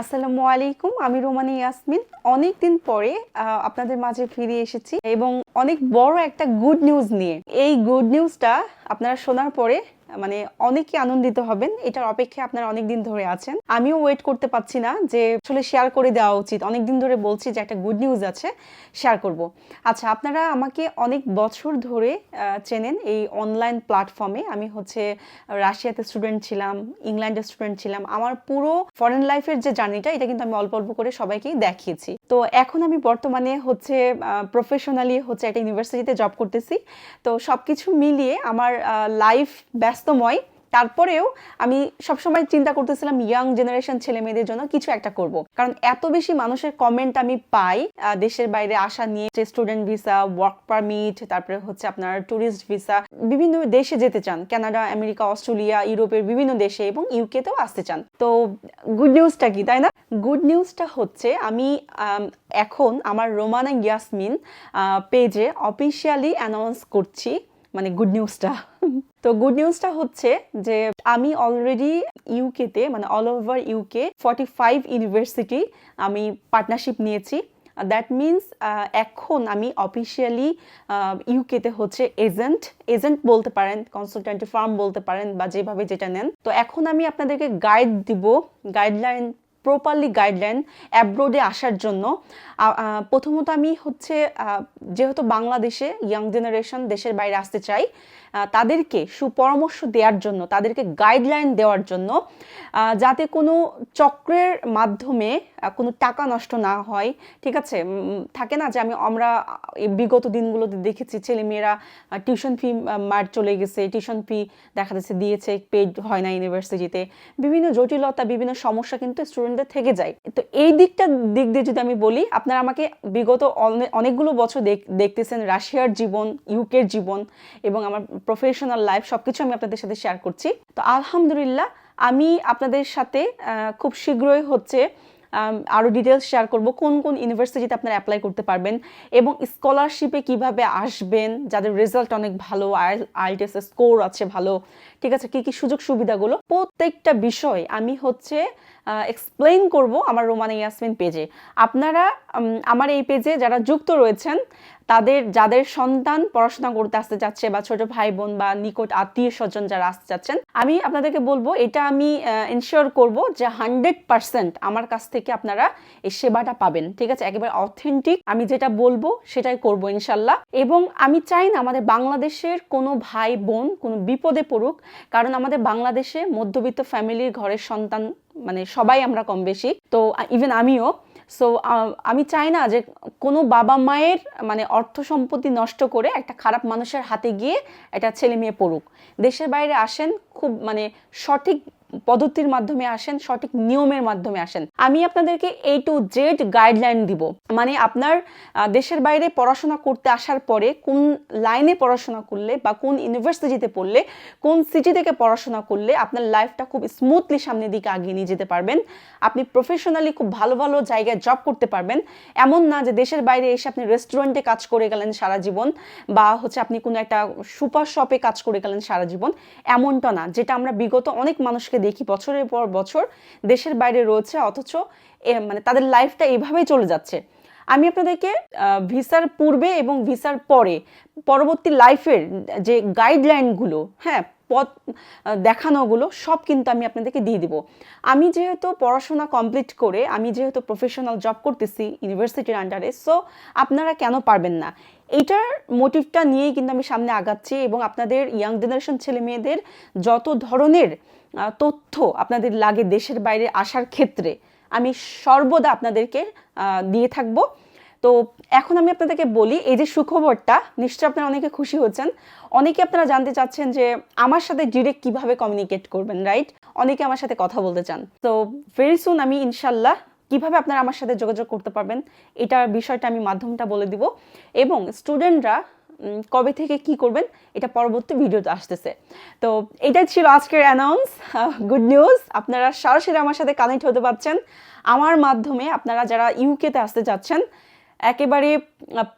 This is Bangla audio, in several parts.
আসসালামু আলাইকুম, আমি রোমানি ইয়াসমিন। অনেক দিন পরে আপনাদের মাঝে ফিরে এসেছি এবং অনেক বড় একটা গুড নিউজ নিয়ে। এই গুড নিউজটা আপনারা শোনার পরে মানে অনেকে আনন্দিত হবেন। এটার অপেক্ষায় আপনারা অনেক দিন ধরে আছেন। আমিও ওয়েট করতে পারছি না যে আসলে শেয়ার করে দেওয়া উচিত। অনেক দিন ধরে বলছি যে একটা গুড নিউজ আছে, শেয়ার করব। আচ্ছা, আপনারা আমাকে অনেক বছর ধরে চেনেন এই অনলাইন প্ল্যাটফর্মে। আমি রাশিয়াতে স্টুডেন্ট ছিলাম, ইংল্যান্ডের স্টুডেন্ট ছিলাম। আমার পুরো ফরেন লাইফের যে জার্নিটা, এটা কিন্তু আমি অল্প অল্প করে সবাইকেই দেখিয়েছি। তো এখন আমি বর্তমানে প্রফেশনালি একটা ইউনিভার্সিটিতে জব করতেছি। তো সবকিছু মিলিয়ে আমার লাইফ ব্যস্তময়। তারপরেও আমি সবসময় চিন্তা করতেছিলাম ইয়াং জেনারেশন ছেলে মেয়েদের জন্য কিছু একটা করব, কারণ এত বেশি মানুষের কমেন্ট আমি পাই দেশের বাইরে আসা নিয়ে, স্টুডেন্ট ভিসা, ওয়ার্ক পারমিট, তারপরে আপনার ট্যুরিস্ট ভিসা, বিভিন্ন দেশে যেতে চান, কানাডা, আমেরিকা, অস্ট্রেলিয়া, ইউরোপের বিভিন্ন দেশে এবং ইউকেতেও আসতে চান। তো গুড নিউজটা কি, তাই না? গুড নিউজটা হচ্ছে আমি এখন আমার রোমানা ইয়াসমিন পেজে অফিসিয়ালি অ্যানাউন্স করছি, মানে গুড নিউজটা। তো গুড নিউজটা হচ্ছে যে আমি অলরেডি ইউকেতে, মানে অল ওভার ইউকে 45 ইউনিভার্সিটি আমি পার্টনারশিপ নিয়েছি। দ্যাট মিনস এখন আমি অফিসিয়ালি ইউকেতে এজেন্ট বলতে পারেন, কনসালট্যান্ট ফার্ম বলতে পারেন, বা যেভাবে যেটা নেন। তো এখন আমি আপনাদেরকে গাইডলাইন, প্রপারলি গাইডলাইন অ্যাব্রোডে আসার জন্য। প্রথমত আমি যেহেতু বাংলাদেশে ইয়াং জেনারেশন দেশের বাইরে আসতে চাই, তাদেরকে সুপরামর্শ দেওয়ার জন্য, তাদেরকে গাইডলাইন দেওয়ার জন্য, যাতে কোনো চক্রের মাধ্যমে কোনো টাকা নষ্ট না হয়। ঠিক আছে, থাকে না যে আমরা বিগত দিনগুলোতে দেখেছি ছেলেমেয়েরা টিউশন ফি মার চলে গেছে, টিউশন ফি দেখা যাচ্ছে দিয়েছে, পেড হয় না ইউনিভার্সিটিতে, বিভিন্ন জটিলতা, বিভিন্ন সমস্যা কিন্তু স্টুডেন্টদের থেকে যায়। তো এই দিক দিয়ে যদি আমি বলি, আপনারা আমাকে বিগত অনেকগুলো বছর দেখতেছেন রাশিয়ার জীবন, ইউকের জীবন এবং আমার প্রফেশনাল লাইফ, সবকিছু আমি আপনাদের সাথে শেয়ার করছি। তো আলহামদুলিল্লাহ, আমি আপনাদের সাথে খুব শীঘ্রই আরও ডিটেলস শেয়ার করব কোন কোন ইউনিভার্সিটিতে আপনারা অ্যাপ্লাই করতে পারবেন এবং স্কলারশিপে কিভাবে আসবেন, যাদের রেজাল্ট অনেক ভালো, আইএলটিএস স্কোর আছে ভালো। ঠিক আছে, কি কি সুযোগ সুবিধাগুলো, প্রত্যেকটা বিষয় আমি এক্সপ্লেইন করব আমার রোমানা ইয়াসমিন পেজে। আপনারা আমার এই পেজে যারা যুক্ত রয়েছেন, যাদের সন্তান পড়াশোনা করতে আসতে যাচ্ছে, বা ছোট ভাই বোন বা নিকট আত্মীয় স্বজন যারা আসতে যাচ্ছেন, আমি আপনাদেরকে বলবো, এটা আমি এনশিওর করব যে 100% আমার কাছ থেকে আপনারা এই সেবাটা পাবেন। ঠিক আছে, একেবারে অথেন্টিক, আমি যেটা বলবো সেটাই করবো ইনশাল্লাহ। এবং আমি চাই না আমাদের বাংলাদেশের কোনো ভাই বোন কোনো বিপদে পড়ুক, কারণ আমাদের বাংলাদেশে মধ্যবিত্ত ফ্যামিলির ঘরের সন্তান, মানে সবাই আমরা কম বেশি, তো ইভেন আমিও। সো আমি চাই না যে কোনো বাবা মায়ের অর্থ সম্পত্তি নষ্ট করে একটা খারাপ মানুষের হাতে গিয়ে একটা ছেলে মেয়ে পড়ুক। দেশের বাইরে আসেন, খুব সঠিক পদ্ধতির মাধ্যমে আসেন, সঠিক নিয়মের মাধ্যমে আসেন। আমি আপনাদেরকে A to Z গাইডলাইন দিব। আপনার দেশের বাইরে পড়াশোনা করতে আসার পরে কোন লাইনে পড়াশোনা করলে, বা কোন ইউনিভার্সিটিতে পড়লে, কোন সিটি থেকে পড়াশোনা করলে আপনার লাইফটা খুব স্মুথলি সামনের দিকে আগিয়ে নিয়ে যেতে পারবেন। আপনি প্রফেশনালি খুব ভালো ভালো জায়গায় জব করতে পারবেন। এমন না যে দেশের বাইরে এসে আপনি রেস্টুরেন্টে কাজ করে গেলেন সারা জীবন, বা আপনি কোনো একটা সুপার শপে কাজ করে গেলেন সারা জীবন। এমনটা না, যেটা আমরা বিগত অনেক মানুষকে দেখি বছরের পর বছর দেশের বাইরে রয়েছে, অথচ তাদের লাইফটা এইভাবেই চলে যাচ্ছে। আমি আপনাদেরকে ভিসার পূর্বে এবং ভিসার পরবর্তী লাইফের যে গাইডলাইনগুলো, পথ দেখানোগুলো সব কিন্তু আমি আপনাদেরকে দিয়ে দিব। আমি যেহেতু পড়াশোনা কমপ্লিট করে, আমি যেহেতু প্রফেশনাল জব করতেছি ইউনিভার্সিটির আন্ডারে, সো আপনারা কেন পারবেন না? এইটার মোটিভটা নিয়েই কিন্তু আমি সামনে আগাচ্ছি, এবং আপনাদের ইয়াং জেনারেশন ছেলে মেয়েদের যত ধরনের তথ্য আপনাদের লাগে দেশের বাইরে আসার ক্ষেত্রে, আমি সর্বদা আপনাদেরকে দিয়ে থাকব। তো এখন আমি আপনাদেরকে বলি, এই যে সুখবরটা, নিশ্চয়ই আপনারা অনেকে খুশি হচ্ছেন। অনেকে আপনারা জানতে চাচ্ছেন যে আমার সাথে ডিরেক্ট কিভাবে কমিউনিকেট করবেন, রাইট? অনেকে আমার সাথে কথা বলতে চান। তো ভেরি সুন আমি ইনশাল্লাহ কিভাবে আপনারা আমার সাথে যোগাযোগ করতে পারবেন এটার বিষয়টা আমি মাধ্যমটা বলে দিব, এবং স্টুডেন্টরা কবে থেকে কি করবেন এটা পরবর্তী ভিডিওতে আসতেছে। তো এটাই ছিল আজকের অ্যানাউন্স, গুড নিউজ। আপনারা সরাসরি আমার সাথে কানেক্ট হতে পারছেন আমার মাধ্যমে। আপনারা যারা ইউকেতে আসতে যাচ্ছেন, একেবারে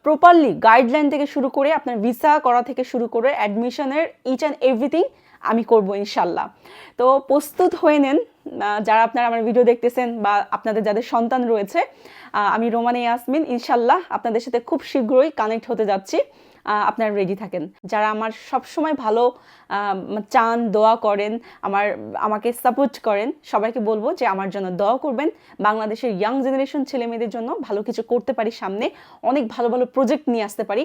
প্রপারলি গাইডলাইন থেকে শুরু করে আপনার ভিসা করা থেকে শুরু করে অ্যাডমিশনের ইচ অ্যান্ড এভরিথিং আমি করব ইনশাল্লাহ। তো প্রস্তুত হয়ে নেন, যারা আপনারা আমার ভিডিও দেখতেছেন বা আপনাদের যাদের সন্তান রয়েছে, আমি রোমানি ইয়াসমিন ইনশাল্লাহ আপনাদের সাথে খুব শীঘ্রই কানেক্ট হতে যাচ্ছি। আপনারা রেডি থাকেন। যারা আমার সব সময় ভালো চান, দোয়া করেন, আমাকে সাপোর্ট করেন, সবাইকে বলবো যে আমার জন্য দোয়া করবেন। বাংলাদেশের ইয়াং জেনারেশন ছেলে মেয়েদের জন্য ভালো কিছু করতে পারি, সামনে অনেক ভালো ভালো প্রজেক্ট নিয়ে আসতে পারি।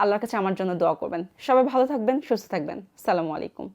আল্লাহর কাছে আমার জন্য দোয়া করবেন। সবাই ভালো থাকবেন, সুস্থ থাকবেন। আসসালামু আলাইকুম।